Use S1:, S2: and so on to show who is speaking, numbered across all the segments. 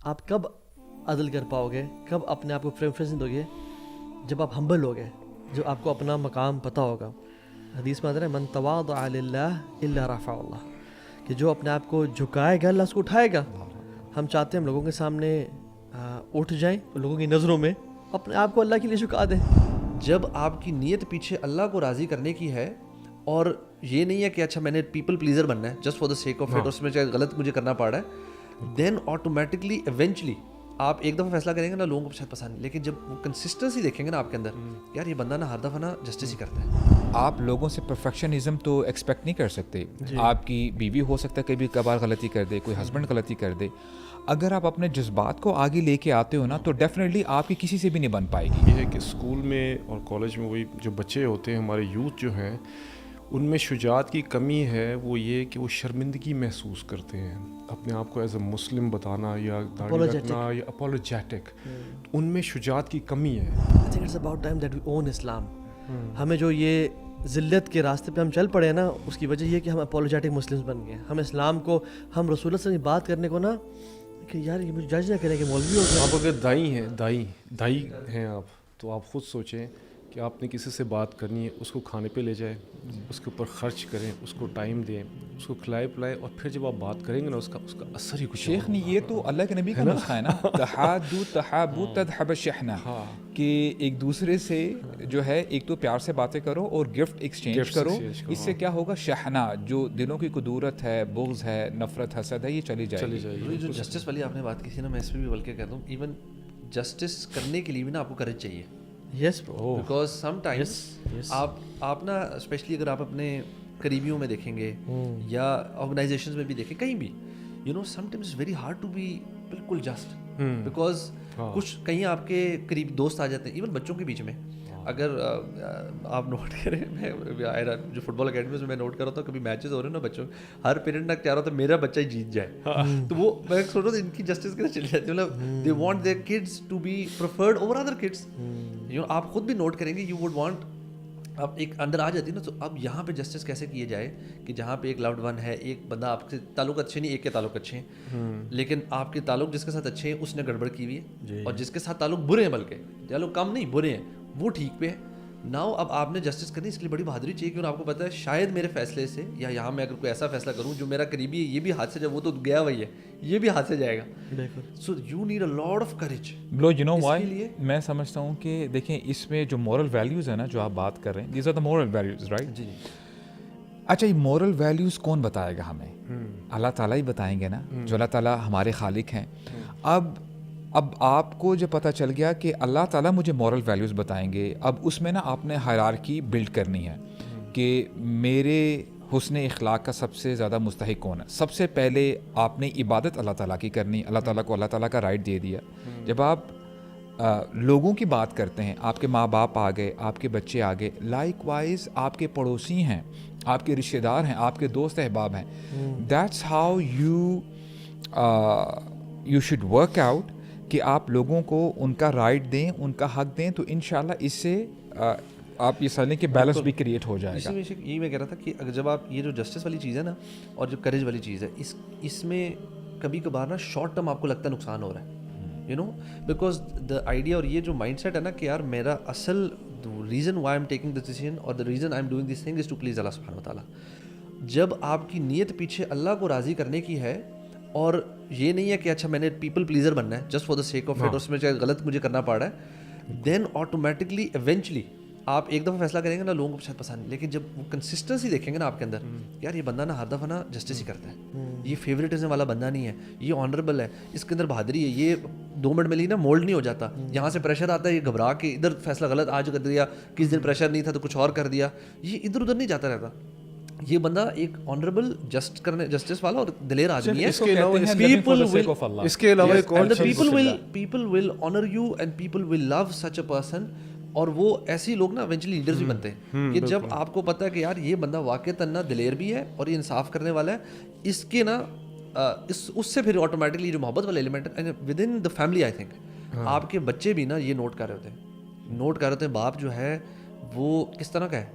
S1: آپ کب عدل کر پاؤ گے, کب اپنے آپ کو پریفرنس دو گے؟ جب آپ ہمبل ہو گئے, جب آپ کو اپنا مقام پتہ ہوگا. حدیث میں آتا ہے من تواضع للہ الا رفع اللہ, کہ جو اپنے آپ کو جھکائے گا اللہ اس کو اٹھائے گا. ہم چاہتے ہیں ہم لوگوں کے سامنے اٹھ جائیں, لوگوں کی نظروں میں اپنے آپ کو اللہ کے لیے جھکا دیں.
S2: جب آپ کی نیت پیچھے اللہ کو راضی کرنے کی ہے, اور یہ نہیں ہے کہ اچھا میں نے پیپل پلیزر بننا ہے just for the sake of it, اس میں چاہے غلط مجھے کرنا پڑ رہا ہے, دین آٹومیٹکلی ایونچولی آپ ایک دفعہ فیصلہ کریں گے نا, لوگوں کو شاید پسند نہیں, لیکن جب وہ کنسسٹنسی دیکھیں گے نا آپ کے اندر, یار یہ بندہ نا ہر دفعہ نا جسٹس ہی کرتا ہے.
S3: آپ لوگوں سے پرفیکشنزم تو ایکسپیکٹ نہیں کر سکتے. آپ کی بیوی ہو سکتا ہے کبھی کبھار غلطی کر دے, کوئی ہسبینڈ غلطی کر دے. اگر آپ اپنے جذبات کو آگے لے کے آتے ہو نا تو ڈیفینیٹلی آپ کی کسی سے بھی نہیں بن پائے گی.
S4: یہ ہے کہ اسکول میں اور کالج میں وہی جو بچے ہوتے ہیں, ہمارے یوتھ جو ہیں, ان میں شجاعت کی کمی ہے. وہ یہ کہ وہ شرمندگی محسوس کرتے ہیں اپنے آپ کو ایز اے مسلم بتانا یا داڑھی رکھنا یا اپولوجیٹک, ان میں شجاعت کی کمی ہے.
S1: I think it's about time that we own Islam. ہمیں جو یہ ذلت کے راستے پہ ہم چل پڑے ہیں نا, اس کی وجہ یہ کہ ہم اپولوجیٹک مسلمس بن گئے. ہم اسلام کو, ہم رسول اللہ صلی اللہ علیہ وسلم کی بات کرنے کو نا, کہ یار یہ مجھے جج نہ کریں کہ مولوی ہو گیا.
S4: آپ اگر دائی ہیں آپ, تو آپ خود سوچیں کہ آپ نے کسی سے بات کرنی ہے, اس کو کھانے پہ لے جائیں, اس کے اوپر خرچ کریں, اس کو ٹائم دیں, اس کو کھلائے پلائے, اور پھر جب آپ بات کریں گے نا اس کا اثر ہی کچھ.
S3: شیخ نے یہ تو اللہ کے نبی کا نسخہ ہے نا, تحادو تحابو تذهب الشحنہ, کہ ایک دوسرے سے جو ہے ایک تو پیار سے باتیں کرو اور گفٹ ایکسچینج کرو. اس سے کیا ہوگا, شحنہ جو دلوں کی قدورت ہے, بغض ہے, نفرت, حسد ہے, یہ چلی جائے گی.
S2: جو جسٹس والی آپ نے بات کی تھی نا, میں اس پہ بھی بلکہ کہتا ہوں, ایون جسٹس کرنے کے لیے بھی نا آپ کو کریج چاہیے.
S1: یس برو,
S2: بیکاز سم ٹائمس آپ نا, اسپیشلی اگر آپ اپنے قریبیوں میں دیکھیں گے یا آرگنائزیشنز میں بھی دیکھیں, کہیں بھی, you know sometimes very hard to be بالکل جسٹ, بیکاز کچھ کہیں آپ کے قریب دوست آ جاتے ہیں, ایون بچوں کے بیچ میں. اگر آپ نوٹ کریں, میں جو فٹ بال اکیڈمیز میں نوٹ کر رہا ہوں, کبھی میچز ہو رہے ہیں نا بچوں, ہر پیرنٹ نہ چاہ رہا تھا میرا بچہ ہی جیت جائے, تو وہ میں سوچ رہا ہوں ان کی جسٹس کیسے چلی جاتی ہے, مطلب they want their kids to be preferred over other kids. آپ خود بھی نوٹ کریں گے, یو وڈ وانٹ, اب ایک اندر آ جاتی ہے نا. تو اب یہاں پہ جسٹس کیسے کیے جائے کہ جہاں پہ ایک لوڈ ون ہے, ایک بندہ آپ کے تعلق اچھے نہیں, ایک کے تعلق اچھے ہیں, لیکن آپ کے تعلق جس کے ساتھ اچھے ہیں اس نے گڑبڑ کی ہوئی ہے, اور جس کے ساتھ تعلق برے ہیں, بلکہ تعلق کم نہیں برے ہیں, وہ ٹھیک پہ ہے. ناؤ اب آپ نے جسٹس کرنی, اس کے لیے بڑی بہادری چاہیے, کیونکہ آپ کو پتہ ہے شاید میرے فیصلے سے, یا یہاں میں اگر کوئی ایسا فیصلہ کروں جو میرا قریبی ہے, یہ بھی ہاتھ سے جائے, وہ تو گیا وہی ہے, یہ بھی ہاتھ سے جائے گا. So you need a lot of courage.
S3: Believe you know why, میں سمجھتا ہوں کہ دیکھیں اس میں جو مورل ویلیوز ہیں نا جو آپ بات کر رہے ہیں, these are the moral values, right?
S2: جی.
S3: اچھا, یہ مورل ویلیوز کون بتائے گا ہمیں؟ اللہ تعالیٰ ہی بتائیں گے نا, جو اللہ تعالیٰ ہمارے خالق ہیں. اب آپ کو جو پتہ چل گیا کہ اللہ تعالیٰ مجھے مورل ویلیوز بتائیں گے, اب اس میں نا آپ نے ہائرارکی بلڈ کرنی ہے کہ میرے حسن اخلاق کا سب سے زیادہ مستحق کون ہے. سب سے پہلے آپ نے عبادت اللہ تعالیٰ کی کرنی, اللہ تعالیٰ کو اللہ تعالیٰ کا رائٹ دے دیا. جب آپ لوگوں کی بات کرتے ہیں, آپ کے ماں باپ آ گئے, آپ کے بچے آ گئے, لائک وائز آپ کے پڑوسی ہیں, آپ کے رشتہ دار ہیں, آپ کے دوست احباب ہیں. That's how you should work out کہ آپ لوگوں کو ان کا رائٹ دیں, ان کا حق دیں, تو انشاءاللہ اس سے آپ یہ سمجھیں کہ بیلنس بھی کریٹ ہو جائے گا.
S2: یہی میں کہہ رہا تھا کہ اگر جب آپ یہ جو جسٹس والی چیز ہے نا, اور جو کریج والی چیز ہے, اس میں کبھی کبھار نا شارٹ ٹرم آپ کو لگتا ہے نقصان ہو رہا ہے, you know, because the idea اور یہ جو مائنڈ سیٹ ہے نا کہ یار میرا اصل reason why am taking this decision اور the reason I am doing this thing is to please اللہ سبحانہ وتعالیٰ. جب آپ کی نیت پیچھے اللہ کو راضی کرنے کی ہے, اور یہ نہیں ہے کہ اچھا میں نے پیپل پلیزر بننا ہے just for the sake of it, اس میں چاہے غلط مجھے کرنا پڑ رہا ہے, دین آٹومیٹکلی ایونچولی آپ ایک دفعہ فیصلہ کریں گے نا, لوگوں کو شاید پسند نہیں, لیکن جب وہ کنسسٹنسی دیکھیں گے نا آپ کے اندر, یار یہ بندہ نا ہر دفعہ نا جسٹس ہی کرتا ہے, یہ فیوریٹزم والا بندہ نہیں ہے, یہ آنریبل ہے, اس کے اندر بہادری ہے, یہ 2 منٹ میں لی نا مولڈ نہیں ہو جاتا, یہاں سے پریشر آتا ہے یہ گھبرا کے ادھر فیصلہ غلط آج کر دیا, کس دن پریشر نہیں تھا تو کچھ اور کر دیا, یہ ادھر ادھر نہیں جاتا رہتا. یہ بندہ ایک آنریبل جسٹس والا اور دلیر آدمی ہے.
S4: اس کے علاوہ
S2: people will honour you and people will love such a person, اور وہ ایسے لوگ نا ایونچولی لیڈرز بھی بنتے ہیں کہ جب آپ کو پتہ ہے کہ یار یہ بندہ واقعتاً نا دلیر بھی ہے اور یہ انصاف کرنے والا ہے, اس کے نا اس سے پھر آٹومیٹکلی جو محبت والا ایلیمنٹ ہے with in the family, I think آپ کے بچے بھی نا یہ نوٹ کر رہے ہوتے ہیں, باپ جو ہے وہ کس طرح کا ہے,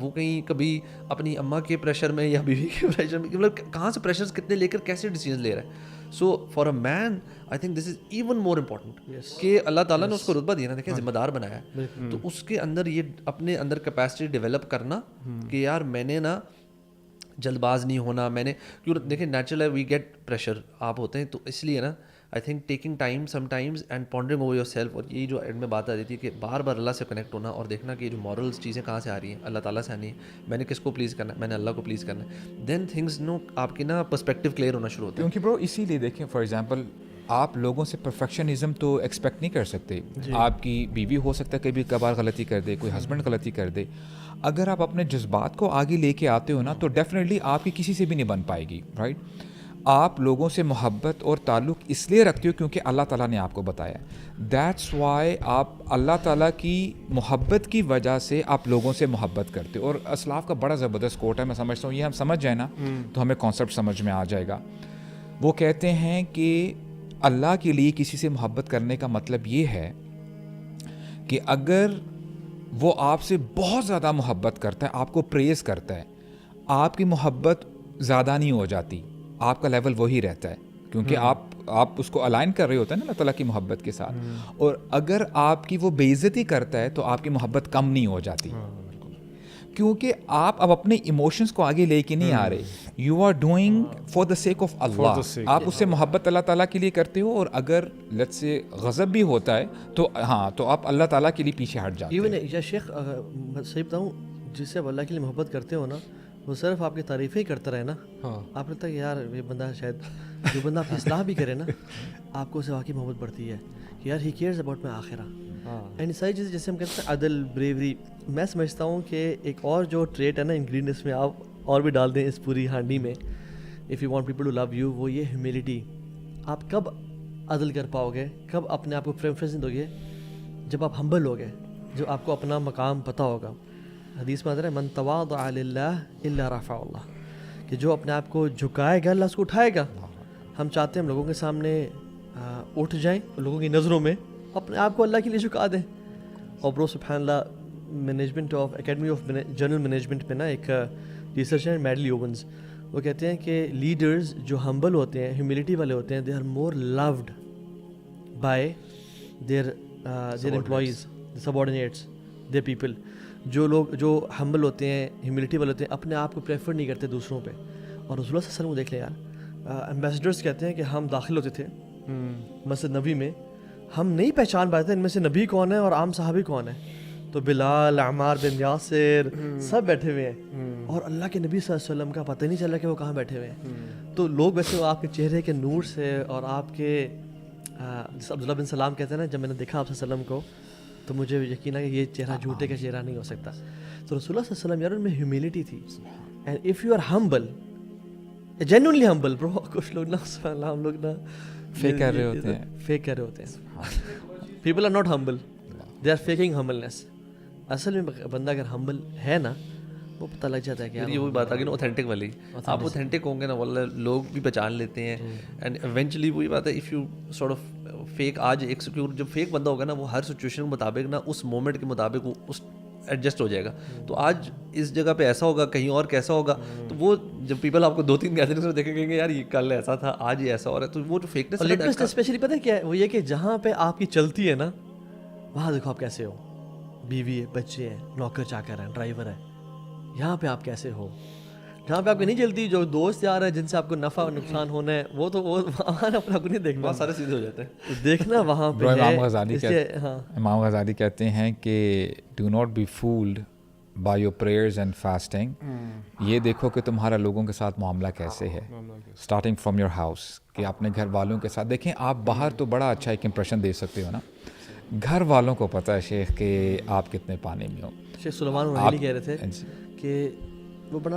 S2: وہ کہیں کبھی اپنی اماں کے پریشر میں یا بیوی کے پریشر میں, مطلب کہاں سے پریشرز کتنے لے کر کیسے ڈیسیژن لے رہا ہے. So for a man I think this is even more important کہ اللہ تعالیٰ نے اس کو رتبہ دیا نا, دیکھیں ذمہ دار بنایا ہے, تو اس کے اندر یہ اپنے اندر کیپیسٹی ڈیولپ کرنا کہ یار میں نے نا جلد باز نہیں ہونا, میں نے کیوں دیکھیں نیچرل ہے وی گیٹ پریشر آپ ہوتے ہیں, تو اس لیے نا I think taking time some times and pondering over your self, اور یہی جو اینڈ میں بات آ رہی تھی کہ بار بار اللہ سے کنیکٹ ہونا اور دیکھنا کہ جو مورلس چیزیں کہاں سے آ رہی ہیں, اللہ تعالیٰ سے آنی ہے, میں نے کس کو پلیز کرنا ہے, میں نے اللہ کو پلیز کرنا ہے, دین تھنگز نو آپ کی نا پرسپیکٹیو کلیئر ہونا شروع ہوتا ہے.
S3: کیونکہ برو اسی لیے دیکھیں فار ایگزامپل آپ لوگوں سے پرفیکشنزم تو ایکسپیکٹ نہیں کر سکتے. آپ کی بیوی ہو سکتا ہے کبھی کبھار غلطی کر دے, کوئی ہسبینڈ غلطی کر دے. اگر آپ اپنے جذبات کو آگے لے کے آتے ہو نا تو ڈیفینیٹلی آپ کی کسی سے بھی نہیں بن پائے گی, رائٹ. آپ لوگوں سے محبت اور تعلق اس لیے رکھتے ہو کیونکہ اللہ تعالیٰ نے آپ کو بتایا. دیٹس وائی آپ اللہ تعالیٰ کی محبت کی وجہ سے آپ لوگوں سے محبت کرتے ہو. اور اسلاف کا بڑا زبردست کوٹ ہے, میں سمجھتا ہوں یہ ہم سمجھ جائیں نا تو ہمیں کانسیپٹ سمجھ میں آ جائے گا. وہ کہتے ہیں کہ اللہ کے لیے کسی سے محبت کرنے کا مطلب یہ ہے کہ اگر وہ آپ سے بہت زیادہ محبت کرتا ہے, آپ کو پریز کرتا ہے, آپ کی محبت زیادہ نہیں ہو جاتی, آپ کا لیول وہی رہتا ہے کیونکہ آپ اس کو الائن کر رہے ہوتے ہیں نا اللہ تعالیٰ کی محبت کے ساتھ. اور اگر آپ کی وہ بے عزتی کرتا ہے تو آپ کی محبت کم نہیں ہو جاتی کیونکہ آپ اب اپنے ایموشنز کو آگے لے کے نہیں آ رہے. You are doing for the sake of اللہ, آپ اس سے محبت اللہ تعالیٰ کے لیے کرتے ہو. اور اگر لیٹس سے غضب بھی ہوتا ہے تو ہاں تو آپ اللہ تعالیٰ کے لیے پیچھے ہٹ جاتے
S1: ایون یا شیخ صحیح بتاؤں, جس سے آپ اللہ کے لیے محبت کرتے ہو نا وہ صرف آپ کی تعریفیں ہی کرتا رہے نا, آپ لگتا ہے کہ یار یہ بندہ شاید جو بندہ آپ کی اصلاح بھی کرے نا آپ کو اسے واقعی محبت بڑھتی ہے کہ یار ہی کیئرز اباؤٹ مائی آخرہ. اینڈ ساری چیزیں جیسے ہم کہتے ہیں عدل, بریوری, میں سمجھتا ہوں کہ ایک اور جو ٹریٹ ہے نا انگریڈینٹس میں آپ اور بھی ڈال دیں اس پوری ہانڈی میں, if you want people to love you, وہ یہ ہیوملٹی. آپ کب عدل کر پاؤ گے, کب اپنے آپ کو پریفرنس دو گے, جب آپ ہمبل ہو گے, جب آپ کو اپنا مقام پتہ ہوگا. حدیث میں آتا ہے من تواضع للہ الا رفع اللہ, کہ جو اپنے آپ کو جھکائے گا اللہ اس کو اٹھائے گا. ہم چاہتے ہیں ہم لوگوں کے سامنے اٹھ جائیں, لوگوں کی نظروں میں اپنے آپ کو اللہ کے لیے جھکا دیں. اور برو سبحان اللہ, management of academy of general management میں نا ایک ریسرچر ہیں میڈلی اوونز, وہ کہتے ہیں کہ لیڈرز جو ہمبل ہوتے ہیں, ہیوملٹی والے ہوتے ہیں, they are more loved by their employees, subordinates, their people. جو لوگ جو ہمبل ہوتے ہیں, ہیوملٹی والے ہوتے ہیں, اپنے آپ کو پریفر نہیں کرتے دوسروں پہ. اور رسول اللہ صلی اللہ علیہ وسلم کو دیکھ لیں یار, ایمبیسڈرس کہتے ہیں کہ ہم داخل ہوتے تھے مسجد نبی میں, ہم نہیں پہچان پاتے ان میں سے نبی کون ہے اور عام صحابی کون ہے. تو بلال, عمار بن یاسر سب بیٹھے ہوئے ہیں اور اللہ کے نبی صلی اللہ علیہ وسلم کا پتہ ہی نہیں چل رہا کہ وہ کہاں بیٹھے ہوئے ہیں. تو لوگ ویسے آپ کے چہرے کے نور سے اور آپ کے جیسے عبداللہ بن سلام کہتے ہیں نا, جب میں نے دیکھا آپ صلی اللہ علیہ وسلم کو تو مجھے یقین ہے کہ یہ چہرہ جھوٹے کا چہرہ نہیں ہو سکتا. تو رسول اللہ صلی اللہ علیہ وسلم یار ان میں ہیوملٹی تھی. And if you are humble, genuinely humble bro, کچھ لوگ نا سبحان اللہ ہم لوگ نا
S3: فیک کر رہے ہوتے ہیں,
S1: فیک کر رہے ہوتے ہیں. People are not humble, they are faking humbleness. اصل میں بندہ اگر ہمبل ہے نا وہ پتہ لگ جاتا ہے کہ
S2: یہ وہی بات آ گئی نا اوتھینٹک والی, آپ اوتھینٹک ہوں گے نا واللہ لوگ بھی پہچان لیتے ہیں. اینڈ ایونچولی وہی بات ہے, if you sort of fake, آج جب فیک بندہ ہوگا نا وہ ہر سچویشن کے مطابق نا اس مومنٹ کے مطابق وہ اس ایڈجسٹ ہو جائے گا. تو آج اس جگہ پہ ایسا ہوگا, کہیں اور کیسا ہوگا, تو وہ جب پیپل آپ کو 2-3 گیدرنگس میں دیکھیں گے یار یہ کل ایسا تھا, آج یہ ایسا ہو رہا ہے, تو وہ جو فیکنس
S1: لیٹسٹ اسپیشلی پتہ ہے کیا ہے, وہ یہ کہ جہاں پہ آپ کی چلتی ہے نا وہاں دیکھو آپ کیسے ہو, بیوی ہے, بچے ہیں, نوکر چاکر ہیں, ڈرائیور ہے, یہاں پہ آپ کیسے ہو. جہاں پہ آپ کو نہیں چلتی, جو دوست یار ہے جن سے آپ کو نفع اور نقصان ہونا ہے, وہ تو وہ وہاں اپنا کو نہیں دیکھنا,
S2: سارے سیدھے ہو جاتے ہیں.
S1: دیکھنا وہاں پہ
S3: امام غزالی کہتے ہیں کہ do not be fooled by your prayers and fasting. یہ دیکھو کہ تمہارا لوگوں کے ساتھ معاملہ کیسے ہے, اسٹارٹنگ فرام یور ہاؤس, کہ اپنے گھر والوں کے ساتھ دیکھیں. آپ باہر تو بڑا اچھا ایک امپریشن دے سکتے ہو نا, گھر والوں کو پتہ ہے شیخ کہ آپ کتنے پانی میں ہو.
S1: شیخ سلیمان الرحیلی کہہ رہے تھے کہ وہ بڑا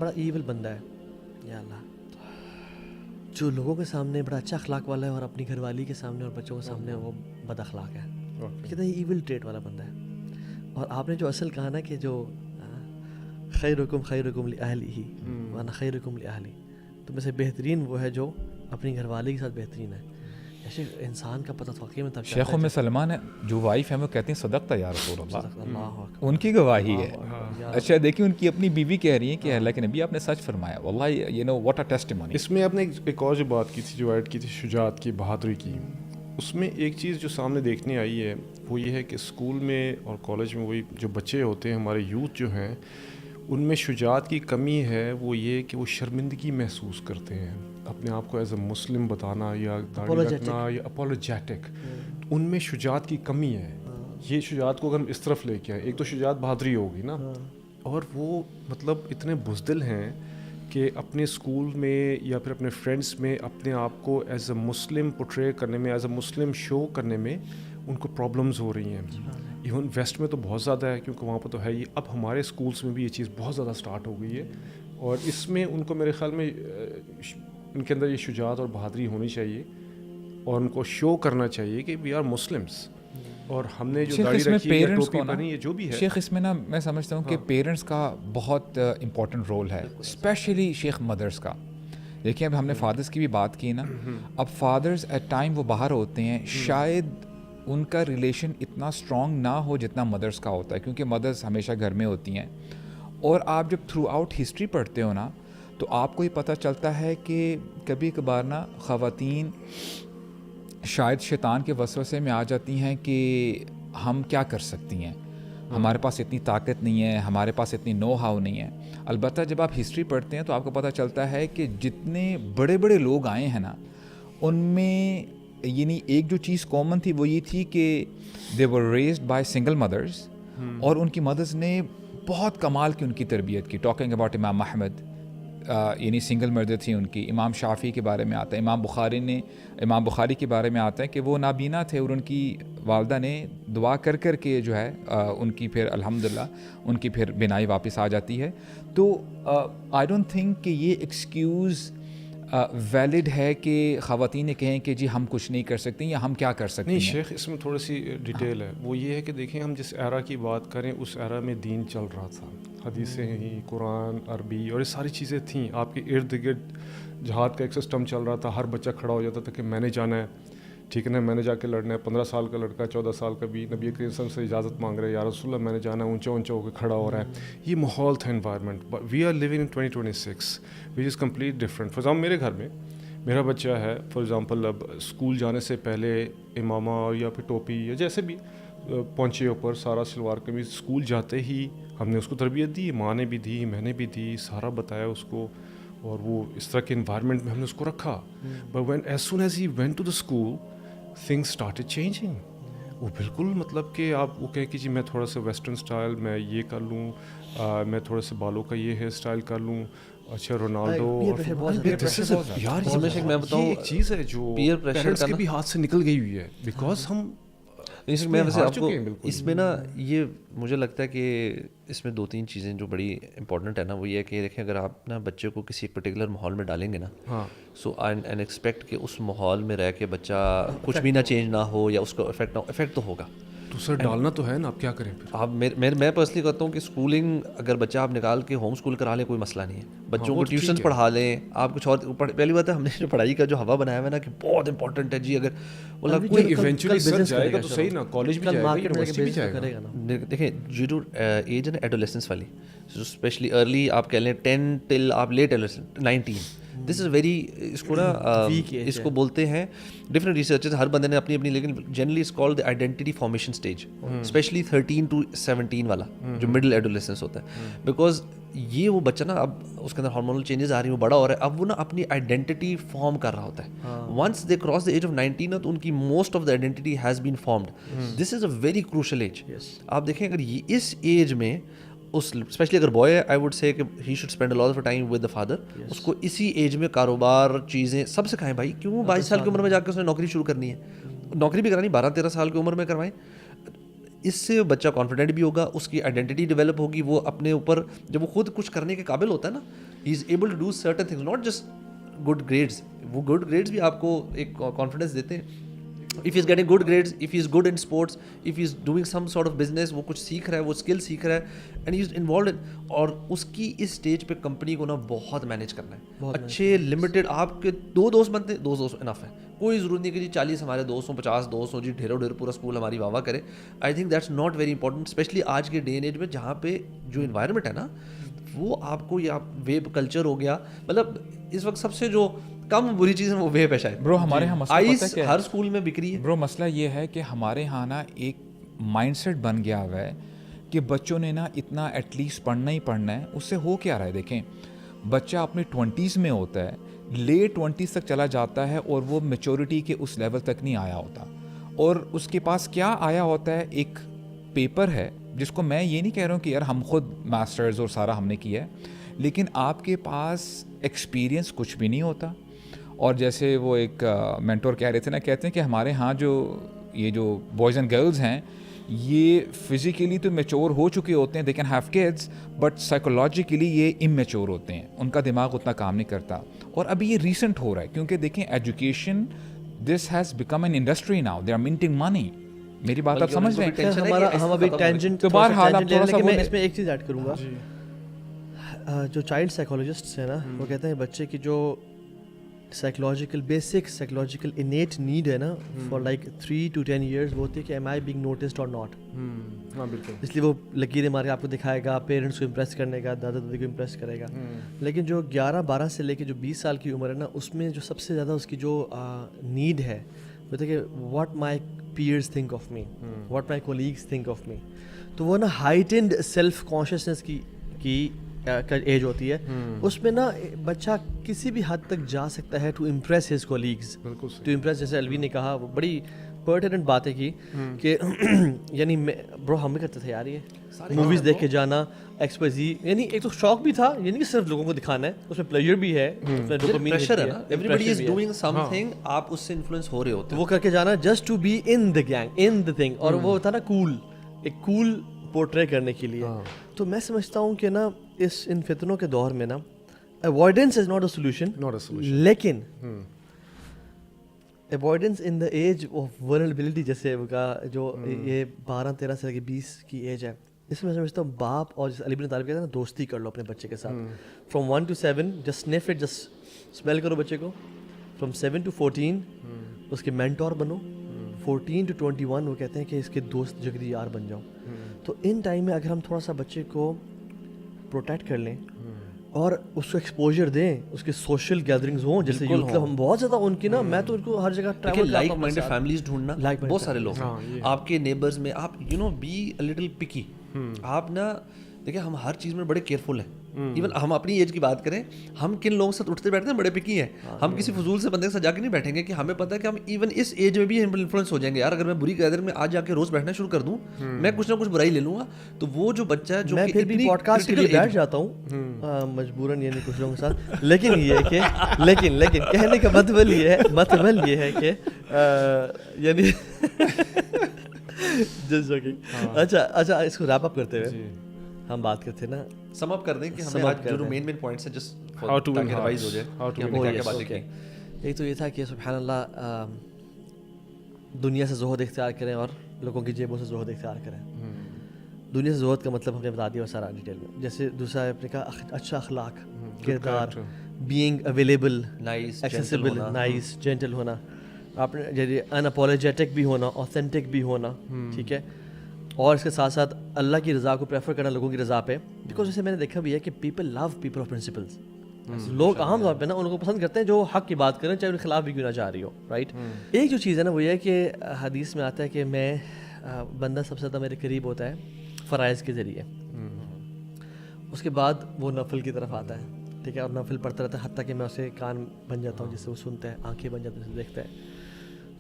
S1: ایول بندہ ہے, یا اللہ, جو لوگوں کے سامنے بڑا اچھا اخلاق والا ہے اور اپنی گھر والی کے سامنے اور بچوں کے سامنے وہ بد اخلاق ہے. کہتے ہیں ایول ٹریٹ والا بندہ ہے. اور آپ نے جو اصل کہا نا کہ جو خیرکم لأہلہ وانا خیرکم لأہلی, تو میں سے بہترین وہ ہے جو اپنی گھر والی کے ساتھ بہترین ہے. شیخ انسان کا پتہ واقعی میں تب
S3: شیخ ام سلمان ہے جو وائف ہے وہ کہتے ہیں صدقتا یا رسول اللہ،
S1: اللہ اکبر،
S3: ان کی گواہی ہے. اچھا دیکھیں ان کی اپنی بیوی کہہ رہی ہیں کہ اللہ کے نبی آپ نے سچ فرمایا. واللہ you know what a testimony.
S4: اس میں آپ نے ایک اور جو بات کی تھی، جو ایڈ کی تھی شجاعت کی، بہادری کی، اس میں ایک چیز جو سامنے دیکھنے آئی ہے وہ یہ ہے کہ اسکول میں اور کالج میں وہی جو بچے ہوتے ہیں، ہمارے یوتھ جو ہیں، ان میں شجاعت کی کمی ہے. وہ یہ کہ وہ شرمندگی محسوس کرتے ہیں اپنے آپ کو ایز اے مسلم بتانا یا داڑھی رکھنا یا اپولوجیٹک. ان میں شجاعت کی کمی ہے. یہ شجاعت کو اگر ہم اس طرف لے کے آئیں، ایک تو شجاعت بہادری ہوگی نا، اور وہ مطلب اتنے بزدل ہیں کہ اپنے اسکول میں یا پھر اپنے فرینڈس میں اپنے آپ کو ایز اے مسلم پورٹرے کرنے میں، ایز اے مسلم شو کرنے میں ان کو پرابلمز ہو رہی ہیں. ایون ویسٹ میں تو بہت زیادہ ہے کیونکہ وہاں پہ تو ہے ہی. اب ہمارے اسکولس میں بھی یہ چیز بہت زیادہ اسٹارٹ ہو گئی ہے، اور اس میں ان کو میرے خیال میں ان کے اندر یہ شجاعت اور بہادری ہونی چاہیے، اور ان کو شو کرنا چاہیے کہ وی آر مسلمس، اور ہم نے جو داڑھی رکھی ہے، ٹوپی پہنی ہے، جو بھی ہے.
S3: شیخ اس میں نا میں سمجھتا ہوں کہ پیرنٹس کا بہت امپورٹنٹ رول ہے، اسپیشلی شیخ مدرس کا. دیکھیں اب ہم نے فادرس کی بھی بات کی نا، اب فادرز ایٹ ٹائم وہ باہر ہوتے ہیں، شاید ان کا ریلیشن اتنا اسٹرانگ نہ ہو جتنا مدرس کا ہوتا ہے، کیونکہ مدرس ہمیشہ گھر میں ہوتی ہیں. اور آپ جب تھرو آؤٹ ہسٹری پڑھتے ہو نا تو آپ کو یہ پتہ چلتا ہے کہ کبھی کبھار نا خواتین شاید شیطان کے وسوسے میں آ جاتی ہیں کہ ہم کیا کر سکتی ہیں، ہمارے پاس اتنی طاقت نہیں ہے، ہمارے پاس اتنی نو ہاؤ نہیں ہے. البتہ جب آپ ہسٹری پڑھتے ہیں تو آپ کو پتہ چلتا ہے کہ جتنے بڑے بڑے لوگ آئے ہیں نا، ان میں یعنی ایک جو چیز کامن تھی وہ یہ تھی کہ دے ور ریزڈ بائی سنگل مدرس، اور ان کی مدرس نے بہت کمال کی ان کی تربیت کی. ٹاکنگ اباؤٹ امام احمد، یعنی سنگل مدر تھی ان کی. امام شافعی کے بارے میں آتا ہے، امام بخاری کے بارے میں آتا ہے کہ وہ نابینا تھے، اور ان کی والدہ نے دعا کر کر کے جو ہے ان کی پھر الحمدللہ ان کی پھر بینائی واپس آ جاتی ہے. تو آئی ڈونٹ تھنک کہ یہ ایکسکیوز ویلڈ ہے کہ خواتین نے کہیں کہ جی ہم کچھ نہیں کر سکتے یا ہم کیا کر سکتے ہیں.
S4: نہیں شیخ، اس میں تھوڑی سی ڈیٹیل ہے. وہ یہ ہے کہ دیکھیں ہم جس ایرا کی بات کریں اس ایرا میں دین چل رہا تھا، حدیثیں ہی، قرآن، عربی اور یہ ساری چیزیں تھیں. آپ کے ارد گرد جہاد کا ایک سسٹم چل رہا تھا. ہر بچہ کھڑا ہو جاتا تھا کہ میں نے جانا ہے، ٹھیک ہے نا، میں نے جا کے لڑنا ہے. 15 سال کا لڑکا، 14 سال کا بھی نبی کریم صلی اللہ علیہ وسلم سے اجازت مانگ رہا ہے، یا رسول اللہ میں نے جانا ہے، اونچا اونچا ہو کے کھڑا ہو رہا ہے. یہ ماحول تھا، environment. We are living in 2026 which is complete different. For example میرے گھر میں میرا بچہ ہے، فار ایگزامپل اب اسکول جانے سے پہلے امامہ یا پھر ٹوپی یا جیسے بھی پہنچے اوپر سارا شلوار قمیض، اسکول جاتے ہی ہم نے اس کو تربیت دی، ماں نے بھی دی، میں نے بھی دی، سارا بتایا اس کو، اور وہ اس طرح کے انوائرمنٹ میں ہم نے اس کو رکھا. But when as soon as he went to the school things started changing. وہ بالکل مطلب کہ آپ وہ کہیں کہ جی میں تھوڑا سا ویسٹرن اسٹائل میں یہ کر لوں، میں تھوڑے سے بالوں کا یہ ہیئر اسٹائل کر لوں. اچھا رونالڈو یار میں بتاؤں ایک چیز ہے جو پیرنٹس کے بھی ہاتھ سے نکل گئی ہوئی ہے، بیکاز ہم
S2: میں ویسے آپ کو اس میں نا یہ مجھے لگتا ہے کہ اس میں 2-3 چیزیں جو بڑی امپورٹنٹ ہے نا، وہ یہ ہے کہ دیکھیں اگر آپ نا بچے کو کسی ایک پرٹیکولر ماحول میں ڈالیں گے نا، سو اینڈ ایکسپیکٹ کہ اس ماحول میں رہ کے بچہ کچھ بھی نہ چینج نہ ہو یا اس کو افیکٹ نہ ہو، افیکٹ تو ہوگا.
S4: تو سر ڈالنا تو ہے نا، آپ کیا کریں پھر.
S2: آپ میں پرسنلی کہتا ہوں کہ اسکولنگ اگر بچہ آپ نکال کے ہوم اسکول کرا لیں کوئی مسئلہ نہیں ہے. بچوں کو ٹیوشنس پڑھا لیں آپ کچھ اور. پہلی بات ہے ہم نے جو پڑھائی کا جو ہوا بنایا ہوا ہے نا کہ بہت امپورٹنٹ ہے جی، اگر کوئی
S4: ایونچولی سر جائے گا تو صحیح نا، کالج بھی جائے گا، یونیورسٹی بھی جائے گا.
S2: دیکھیں جو ایج ہے نا ایڈولیسنس والی، اسپیشلی ارلی آپ کہہ لیں 10 ٹل آپ late adolescence 19، this is very, اس کو نا اس کو بولتے ہیں ڈفرینٹ ریسرچز، ہر بندے نے اپنی اپنی، لیکن generally is called the identity formation stage, especially 13 to 17 والا جو مڈل ایڈولیسنس ہوتا ہے. بیکاز یہ وہ بچہ نا اب اس کے اندر ہارمونل چینجز آ رہی ہیں، وہ بڑا ہو رہا ہے، اب وہ نا اپنی آئیڈینٹی فارم کر رہا ہوتا ہے. Once they cross the age of 19 نا تو ان کی most of the identity has been formed. This is a very crucial age. آپ دیکھیں اگر یہ اس ایج میں اسپیشلی اگر بوائے ہے، آئی ووڈ سے کہ he should spend a lot of time with the father. اس کو اسی ایج میں کاروبار چیزیں سب سکھائیں بھائی. کیوں 22 سال کی عمر میں جا کے اس نے نوکری شروع کرنی ہے، نوکری بھی کرانی 12-13 سال کی عمر میں کروائیں. اس سے بچہ کانفیڈنٹ بھی ہوگا، اس کی آئیڈینٹی ڈیولپ ہوگی، وہ اپنے اوپر جب وہ خود کچھ کرنے کے قابل ہوتا ہے نا، he is able to do certain things, not just good grades. وہ گڈ گریڈس بھی آپ کو ایک کانفیڈنس دیتے ہیں. if he is getting good grades, if he is good in sports, if he is doing some sort of business, وہ کچھ سیکھ رہا ہے، وہ اسکل سیکھ رہا ہے and he is involved in. اور اس کی اس اسٹیج پہ کمپنی کو نا بہت مینیج کرنا ہے، اچھے لمیٹڈ آپ کے 2 دوست بنتے ہیں، 2 دوست انف ہے. کوئی ضرورت نہیں کہ جی 40 ہمارے دوست ہوں, 50 دوست ہوں, جی ڈھیروں ڈھیر پورا اسکول ہماری واہ واہ کرے. I think that's not very important, especially آج کے ڈے اینڈ ایج میں جہاں پہ جو انوائرمنٹ ہے نا وہ آپ کو یا ویب کلچر ہو گیا, مطلب اس وقت سب سے جو کم بری چیز ہے وہ ویب ہے شاید.
S3: برو ہمارے یہاں مسئلہ پتہ ہے کیا ہے؟
S2: ہر اسکول میں بک رہی ہے.
S3: برو مسئلہ یہ ہے کہ ہمارے یہاں نا ایک مائنڈ سیٹ بن گیا ہوا ہے کہ بچوں نے نا اتنا ایٹ لیسٹ پڑھنا ہی پڑھنا ہے. اس سے ہو کیا رہا ہے, دیکھیں بچہ اپنے 20s میں ہوتا ہے, لیٹ 20s تک چلا جاتا ہے اور وہ میچورٹی کے اس لیول تک نہیں آیا ہوتا, اور اس کے پاس کیا آیا ہوتا ہے, ایک پیپر ہے جس کو میں یہ نہیں کہہ رہا ہوں کہ یار ہم خود ماسٹرز اور سارا ہم نے کیا ہے, لیکن آپ کے پاس ایکسپیرینس کچھ بھی نہیں ہوتا. اور جیسے وہ ایک مینٹور کہہ رہے تھے نا, کہتے ہیں کہ ہمارے ہاں جو یہ جو بوائز اینڈ گرلز ہیں یہ فزیکلی تو میچور ہو چکے ہوتے ہیں, they can have kids, but psychologically یہ امیچور ہوتے ہیں, ان کا دماغ اتنا کام نہیں کرتا. اور ابھی یہ ریسنٹ ہو رہا ہے کیونکہ دیکھیں education this has become an industry now, they are minting money. میری بات آپ سمجھ رہے ہیں؟
S1: ہم ابھی ٹینجنٹ
S3: تو بہرحال آپ تھوڑا سا
S1: میں اس میں ایک چیز ایڈ کروں گا. جو چائلڈ سائیکولوجسٹس ہیں نا وہ کہتے ہیں بچے کی جو psychological basic psychological innate need ہے نا فار لائک 3 to 10 years وہ ہوتی ہے کہ ایم آئی بینگ نوٹسڈ اور ناٹ.
S4: ہاں بالکل,
S1: اس لیے وہ لکیریں مار کے آپ کو دکھائے گا, پیرنٹس کو امپریس کرنے کا, دادا دادی کو امپریس کرے گا. لیکن جو 11-12 سے لے کے جو 20 سال کی عمر ہے نا اس میں جو سب سے زیادہ اس کی جو نیڈ ہے وہ ہے کہ what my peers think of me, what my colleagues think of me. تو وہ نا ہائٹنڈ سیلف کانشیسنیس کی ایج ہوتی ہے. اس میں نا بچہ کسی بھی حد تک جا سکتا ہے to impress his colleagues, to impress, جیسے الوی نے کہا وہ بڑی پرٹیننٹ باتیں کی کہ یعنی برو ہم بھی کرتے تھے یار یہ موویز دیکھ کے جانا ایکسپرزی, یعنی ایک تو شوق بھی تھا, یعنی کہ صرف لوگوں کو دکھانا ہے, اس میں پلیجر بھی ہے,
S2: پریشر ہے نا, everybody is doing some thing, آپ اس سے انفلوئنس ہو رہے ہوتے
S1: وہ کر کے جانا just to be in the gang, in the thing. اور وہ تھا نا کول, ایک کول پورٹرے کرنے کے لیے. تو میں سمجھتا ہوں کہ نا ان فتنوں کے دور میں نا avoidance is not a solution, لیکن avoidance in the age of vulnerability, جیسے کا جو یہ 12-13 سے لے کے 20 کی ایج ہے, اس میں سمجھتا ہوں باپ اور جیسے علی بن طالب کہتے ہیں نا دوستی کر لو اپنے بچے کے ساتھ. From 1 to 7 just سنف it, just smell کرو بچے کو. فرام 7 to 14 اس کے مینٹور بنو. 14 to 21 وہ کہتے ہیں کہ اس کے دوست جگری یار بن جاؤ. تو ان ٹائم میں اگر ہم تھوڑا سا بچے کو پروٹیکٹ کر لیں اور اس کو ایکسپوجر دیں, اس کے سوشل گیدرنگز ہوں, جیسے یوتھ کلب ہم بہت زیادہ ان کی نا, میں تو ان کو ہر جگہ ٹریول
S2: لائک مائنڈڈ فیملیز ڈھونڈنا, بہت سارے لوگ آپ کے نیبرز میں, آپ you know be a little picky. آپ نا دیکھیں ہم ہر چیز میں بڑے کیئرفل ہیں, ایون ہم اپنی ایج کی بات کریں, ہم کن لوگوں کے ساتھ اٹھتے بیٹھتے ہیں بڑے پکی ہیں. ہم کسی فضول سے بندے کے ساتھ جا کے نہیں بیٹھیں گے کہ ہمیں پتہ ہے کہ ہم ایون اس ایج میں بھی انفلوئنس ہو جائیں گے. یار اگر میں بری گیدرنگ میں آج جا کے روز بیٹھنا شروع کر دوں, میں کچھ نہ کچھ برائی لے لوں گا. تو وہ جو بچہ ہے جو
S1: میں پھر بھی پوڈ کاسٹ کے لیے بیٹھ جاتا ہوں مجبوراً, یعنی کچھ لوگوں کے ساتھ, لیکن یہ ہے کہ لیکن کہنے کا مطلب یہ ہے کہ یعنی اچھا اس کو ریپ اپ کرتے ہوئے ہم بات کرتے ہیں نا,
S2: سم اپ کر دیں کہ ہمیں آج جو مین پوائنٹس ہیں جسٹ تاکہ ریوائز ہو جائے کہ ہم نے کیا کیا باتیں کی.
S1: ایک تو یہ تھا کہ سبحان اللہ دنیا سے زہد اختیار کریں اور لوگوں کی جیبوں سے زہد اختیار کریں. دنیا سے زہد کا مطلب ہم نے بتا دیا سارا ڈیٹیل میں. جیسے دوسرا آپ نے کہا اچھا اخلاق, کردار, being available, accessible, nice, gentle ہونا, آپ نے جیسے ان اپولوجیٹک بھی ہونا, اوتھینٹک بھی ہونا, ٹھیک ہے, اور اس کے ساتھ ساتھ اللہ کی رضا کو پریفر کرنا لوگوں کی رضا پہ. بیکاز جیسے میں نے دیکھا بھی ہے کہ people love people of principles. لوگ عام طور پہ نا ان کو پسند کرتے ہیں جو حق کی بات کریں چاہے ان کے خلاف بھی کیوں نہ جا رہی ہو, رائٹ. ایک جو چیز ہے نا وہ یہ ہے کہ حدیث میں آتا ہے کہ میں بندہ سب سے زیادہ میرے قریب ہوتا ہے فرائض کے ذریعے, اس کے بعد وہ نفل کی طرف آتا ہے, ٹھیک ہے, اور نفل پڑھتا رہتا ہے حتیٰ کہ میں اسے کان بن جاتا ہوں جس سے وہ سنتا ہے, آنکھیں بن جاتی ہیں جسے دیکھتا ہے.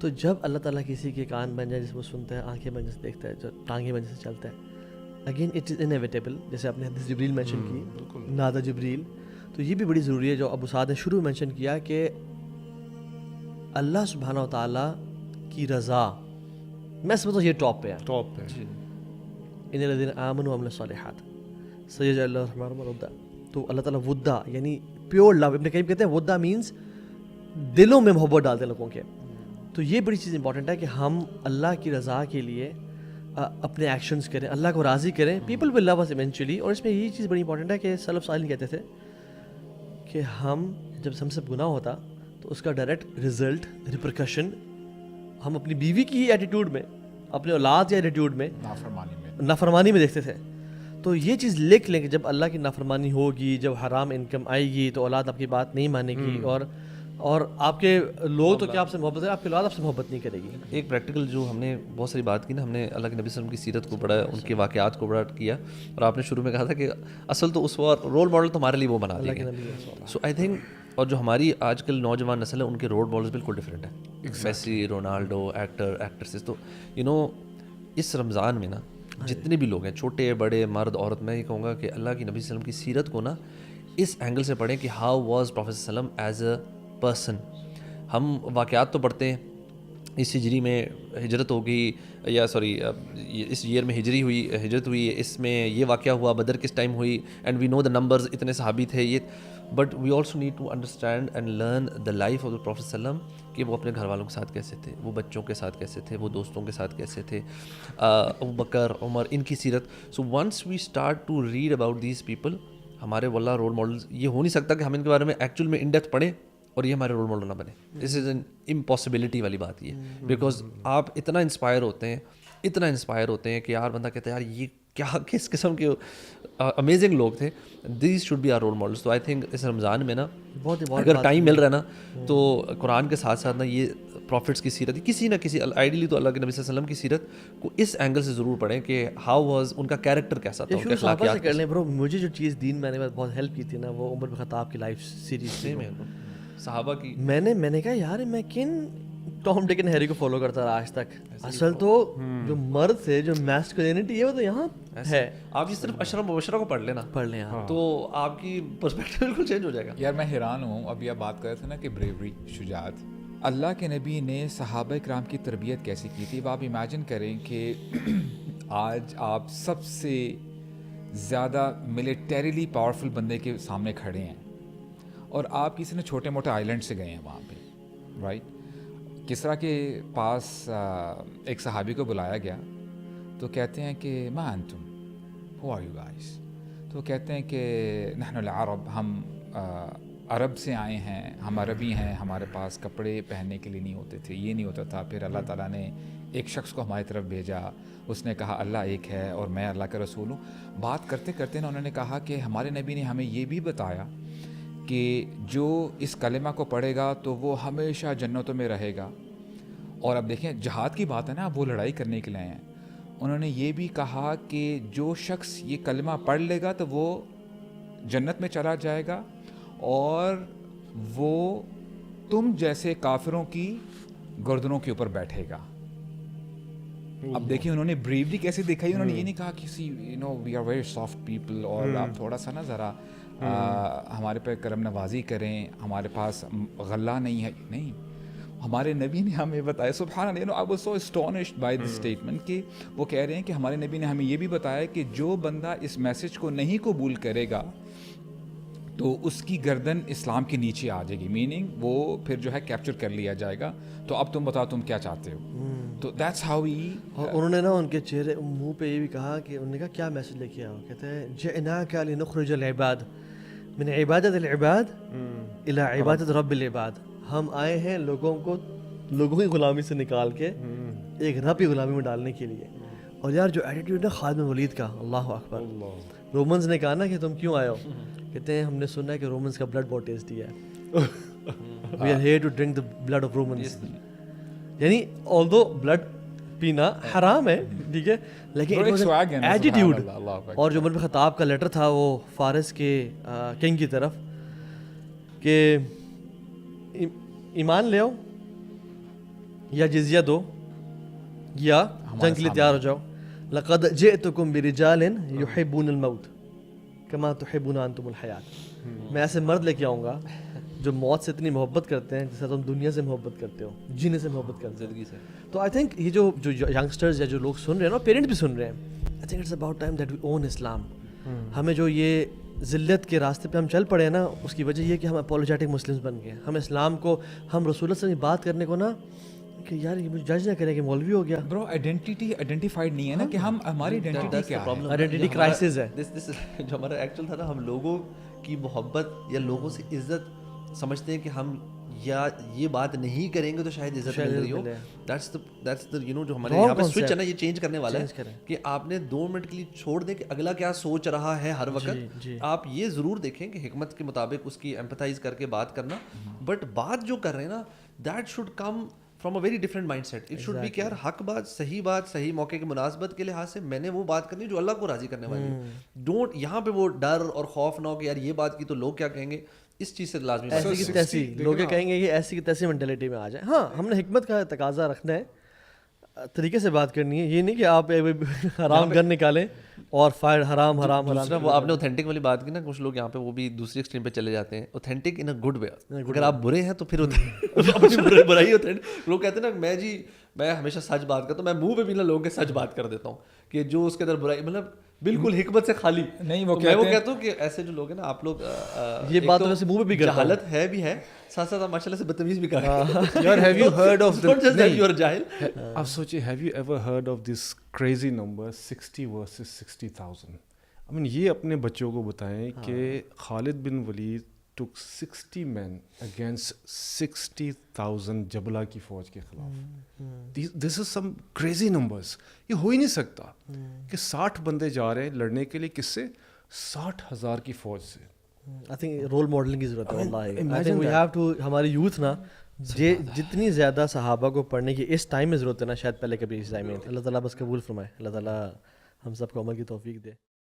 S1: تو جب اللہ تعالیٰ کسی کے کان بن جائے جس وہ سنتا ہے, آنکھیں بن جیسے دیکھتا ہے, جو ٹانگیں بن جیسے چلتا ہے, اگین اٹ از انیویٹیبل. جیسے آپ نے حدیث جبریل مینشن کی, نادا جبریل, تو یہ بھی بڑی ضروری ہے جو ابو سعد نے شروع میں مینشن کیا کہ اللہ سبحانہ و تعالیٰ کی رضا, میں سمجھتا ہوں یہ ٹاپ پہ ہے. ان الذین آمنوا وعملوا الصالحات سیجعل اللہ الرحمن ودا. تو اللہ تعالیٰ ودا یعنی پیور لو, ابن قیم کہتے ہیں ودا مینس دلوں میں محبت ڈالتے ہیں لوگوں کے. تو یہ بڑی چیز امپورٹنٹ ہے کہ ہم اللہ کی رضا کے لیے اپنے ایکشنز کریں, اللہ کو راضی کریں. People will love us eventually. اور اس میں یہ چیز بڑی امپورٹنٹ ہے کہ سلف صالحین کہتے تھے کہ ہم جب ہم سے گناہ ہوتا تو اس کا ڈائریکٹ رزلٹ ریپرکشن ہم اپنی بیوی کی ایٹیٹیوڈ میں, اپنے اولاد یا ایٹیٹیوڈ میں, نافرمانی میں دیکھتے تھے. تو یہ چیز لکھ لیں کہ جب اللہ کی نافرمانی ہوگی, جب حرام انکم آئے گی تو اولاد آپ کی بات نہیں مانے گی, اور آپ کے لوگ تو کیا آپ سے محبت کریں, آپ کی اولاد آپ سے محبت نہیں کرے گی.
S2: ایک پریکٹیکل جو ہم نے بہت ساری بات کی نا, ہم نے اللہ کے نبی صلی اللہ علیہ وسلم کی سیرت کو پڑھا, ان کے واقعات کو پڑھا کیا, اور آپ نے شروع میں کہا تھا کہ اصل تو اس وقت رول ماڈل تو ہمارے لیے وہ بنا دیں گے. سو آئی تھنک, اور جو ہماری آج کل نوجوان نسل ہے ان کے رول ماڈلز بالکل ڈفرینٹ ہیں. Messi, Ronaldo, actor, actresses. تو یو نو اس رمضان میں نا جتنے بھی لوگ ہیں, چھوٹے بڑے, مرد عورت, میں یہ کہوں گا کہ اللہ کی نبی صلی اللہ علیہ وسلم کی سیرت کو نا اس اینگل سے پڑھیں کہ ہاؤ واز پروفیٹ صلی اللہ علیہ وسلم ایز اے پرسن. ہم واقعات تو پڑھتے ہیں, اس ہجری میں ہجرت ہو گئی, یا سوری اس ایئر میں ہجرت ہوئی, اس میں یہ واقعہ ہوا, بدر کس ٹائم ہوئی, and we know the numbers, اتنے صحابی تھے یہ. But we also need to understand and learn the life of the prophet صلی اللہ علیہ وسلم, کہ وہ اپنے گھر والوں کے ساتھ کیسے تھے, وہ بچوں کے ساتھ کیسے تھے, وہ دوستوں کے ساتھ کیسے تھے, ابو بکر, عمر, ان کی سیرت. So once we start to read about these people, ہمارے واللہ رول ماڈلز, یہ ہو نہیں سکتا کہ ہم ان کے بارے میں ایکچوئل میں ان ڈیپتھ پڑھیں اور یہ ہمارے رول ماڈل نہ بنے. دس از این امپاسبلٹی والی بات یہ, بیکاز آپ اتنا انسپائر ہوتے ہیں کہ یار بندہ کہتا ہے یار یہ کیا کس قسم کے امیزنگ لوگ تھے. These should be our role models. تو آئی تھنک اس رمضان میں نا اگر ٹائم مل رہا ہے نا تو قرآن کے ساتھ ساتھ نا یہ پروفٹس کی سیرت, کسی نہ کسی, آئیڈیلی تو اللہ کے نبی صلی اللہ علیہ وسلم کی سیرت کو اس اینگل سے ضرور پڑھیں کہ ہاؤ واز, ان کا کیریکٹر کیسا تھا, ان کے اخلاقیات کر لیں.
S1: برو مجھے جو چیز دین میں نے بہت ہیلپ کی تھی نا, وہ عمر بن خطاب کی لائف سیریز سے
S2: صحابہ کی.
S1: میں نے کہا یار میں کن ٹام ڈک اینڈ ہیری کو فالو کرتا رہا آج تک. اصل تو جو مرد تھے, جو میسکولینٹی ہے وہ تو یہاں ہے.
S2: آپ یہ صرف اشرف مبشرہ کو پڑھ لیں تو آپ کی پرسپیکٹیو بالکل چینج ہو جائے گا.
S3: یار میں حیران ہوں, ابھی آپ بات کر رہے تھے نا کہ بریوری, شجاعت, اللہ کے نبی نے صحابہ کرام کی تربیت کیسی کی تھی. اب آپ امیجن کریں کہ آج آپ سب سے زیادہ ملیٹریلی پاورفل بندے کے سامنے کھڑے ہیں, اور آپ کسی نے چھوٹے موٹے آئی لینڈ سے گئے ہیں وہاں پہ, رائٹ. کسرا کے پاس ایک صحابی کو بلایا گیا تو کہتے ہیں کہ ما انتم, ہو آر یو گائز. تو کہتے ہیں کہ نحن العرب, ہم عرب سے آئے ہیں, ہم عربی ہیں, ہمارے پاس کپڑے پہننے کے لیے نہیں ہوتے تھے, یہ نہیں ہوتا تھا. پھر اللہ تعالیٰ نے ایک شخص کو ہماری طرف بھیجا, اس نے کہا اللہ ایک ہے اور میں اللہ کا رسول ہوں. بات کرتے کرتے نا انہوں نے کہا کہ ہمارے نبی نے ہمیں یہ بھی بتایا کہ جو اس کلمہ کو پڑھے گا تو وہ ہمیشہ جنتوں میں رہے گا. اور اب دیکھیں جہاد کی بات ہے نا, وہ لڑائی کرنے کے لیے آئے ہیں. انہوں نے یہ بھی کہا کہ جو شخص یہ کلمہ پڑھ لے گا تو وہ جنت میں چلا جائے گا, اور وہ تم جیسے کافروں کی گردنوں کے اوپر بیٹھے گا. اب دیکھیں انہوں نے بریوری کیسے دکھائی. انہوں نے یہ نہیں کہا کسی we are very soft people, اور آپ تھوڑا سا نا ذرا ہمارے پہ کرم نوازی کریں, ہمارے پاس غلہ نہیں ہے. نہیں, ہمارے نبی نے ہمیں بتایا, سبحان اللہ, I was so astonished by this statement, کہ وہ کہہ رہے ہیں کہ ہمارے نبی نے ہمیں یہ بھی بتایا کہ جو بندہ اس میسج کو نہیں قبول کرے گا تو اس کی گردن اسلام کے نیچے آ جائے گی, میننگ وہ پھر جو ہے کیپچر کر لیا جائے گا. تو اب تم بتاؤ تم کیا چاہتے ہو. تو دیٹس ہاؤ ہی.
S1: اور انہوں نے نا ان کے چہرے منہ پہ یہ بھی کہا کہ انہوں نے کہا کیا میسج لے کے آؤ. کہتے ہیں جئناک لنخرج العباد من عبادت العباد الى عبادت رب العباد. ہم آئے ہیں لوگوں کی غلامی سے نکال کے ایک رب کی غلامی میں ڈالنے کے لیے. اور یار جو ایٹیٹیوڈ ہے خالد بن ولید کا, اللہ اکبر. رومنز نے کہا نا کہ تم کیوں آئے ہو, کہتے ہیں ہم نے سنا ہے کہ رومنز کا بلڈ بہت ٹیسٹی ہے, we are here to drink the blood of Romans. یعنی آلدو بلڈ پینا حرام ہے, ٹھیک ہے, لیکن ایٹیٹیوڈ. اور جو عمر بن خطاب کا لیٹر تھا وہ فارس کے کنگ کی طرف کہ ایمان لے آؤ یا جزیہ دو یا جنگ کے لیے تیار ہو جاؤ. لقد جئتکم برجال یحبون الموت کما تحبون انتم الحیات. میں ایسے مرد لے کے آؤں گا جو موت سے اتنی محبت کرتے ہیں جیسے تم دنیا سے محبت کرتے ہو, جینے سے محبت کرتے ہو, زندگی سے. تو آئی تھنک یہ جو ینگسٹرز یا جو لوگ سن رہے ہیں نا, پیرنٹ بھی سن رہے ہیں, I think it's about time that we own Islam. ہمیں جو یہ ذلت کے راستے پہ ہم چل پڑے ہیں نا, اس کی وجہ یہ کہ ہم اپولوجیٹک مسلمس بن گئے. ہم اسلام کو, ہم رسول اللہ صلی اللہ علیہ وسلم کی بات کرنے کو نا کہ یار یہ مجھے جج نہ کریں کہ مولوی ہو گیا.
S3: برو آئیڈینٹیفائڈ نہیں ہے نا کہ ہم ہماری آئیڈینٹی کیا ہے.
S1: آئیڈینٹی کرائسس ہے.
S2: جو ہمارا ایکچوئل تھا نا, ہم لوگوں کی محبت یا لوگوں سے عزت سمجھتے ہیں کہ ہم یا یہ بات نہیں کریں گے تو شاید عزت مل رہی ہو. That's the you know جو ہمارے یہاں پہ سوئچ ہے نا, یہ چینج کرنے والا ہے کہ آپ نے 2 منٹ کے لیے چھوڑ دیں کہ اگلا کیا سوچ رہا ہے ہر وقت. آپ یہ ضرور دیکھیں کہ حکمت کے مطابق اس کی ایمپتھائز کر کے بات کرنا, بٹ بات جو کر رہے ہیں نا that should come from a very different mindset. It should be کہ یار حق بات, صحیح موقع کی مناسبت کے لحاظ سے میں نے وہ بات کرنی جو اللہ کو راضی کرنے والی ہے. ڈونٹ یہاں پہ وہ ڈر اور خوف نہ ہو کہ یار یہ بات کی تو لوگ کیا کہیں گے, اس چیز سے لازمی
S1: ایسی کی تیسی لوگ کہیں گے کہ ایسی کی تیسی مینٹلٹی میں آ جائیں. ہاں ہم نے حکمت کا تقاضا رکھنا ہے, طریقے سے بات کرنی ہے, یہ نہیں کہ آپ حرام گن نکالیں اور فائر حرام.
S2: وہ آپ نے اوتھینٹک والی بات کی نا, کچھ لوگ یہاں پہ وہ بھی دوسری ایکسٹریم پہ چلے جاتے ہیں. Authentic in a good way, اگر آپ برے ہیں تو پھر اپنی برائی اوتھینٹک. لوگ کہتے ہیں نا میں ہمیشہ سچ بات کرتا ہوں, میں منہ پہ بھی نا لوگوں کے سچ بات کر دیتا ہوں کہ جو اس کے اندر برائی مطلب بالکل حکمت سے خالی نہیں. وہ کہتا ہوں کہ ایسے جو لوگ ہیں نا, آپ لوگ
S1: یہ بات ویسے منہ پہ بھی
S2: جہالت ہے بھی ہے, ساتھ ساتھ ماشاء اللہ سے بدتمیز بھی کہا
S4: یار. Have you heard of
S2: you are جاہل.
S4: اب سوچیے, have you ever heard of this crazy number 60 versus 60,000. I mean یہ اپنے بچوں کو بتائیں کہ خالد بن ولید took 60 men against 60,000 جبلہ کی فوج کے خلاف. This is some crazy numbers. یہ ہو ہی نہیں سکتا کہ 60 بندے جا رہے ہیں لڑنے کے لیے, کس سے؟ 60,000 کی فوج سے.
S1: I think رول ماڈلنگ کی ضرورت ہے واللہ. I think we have to, ہماری یوتھ نا جتنی زیادہ صحابہ کو پڑھنے کی اس ٹائم میں ضرورت ہے نا, شاید پہلے کبھی اس ٹائم میں. اللہ تعالیٰ بس قبول فرمائے, اللہ تعالیٰ ہم سب کو عمل کی توفیق دے.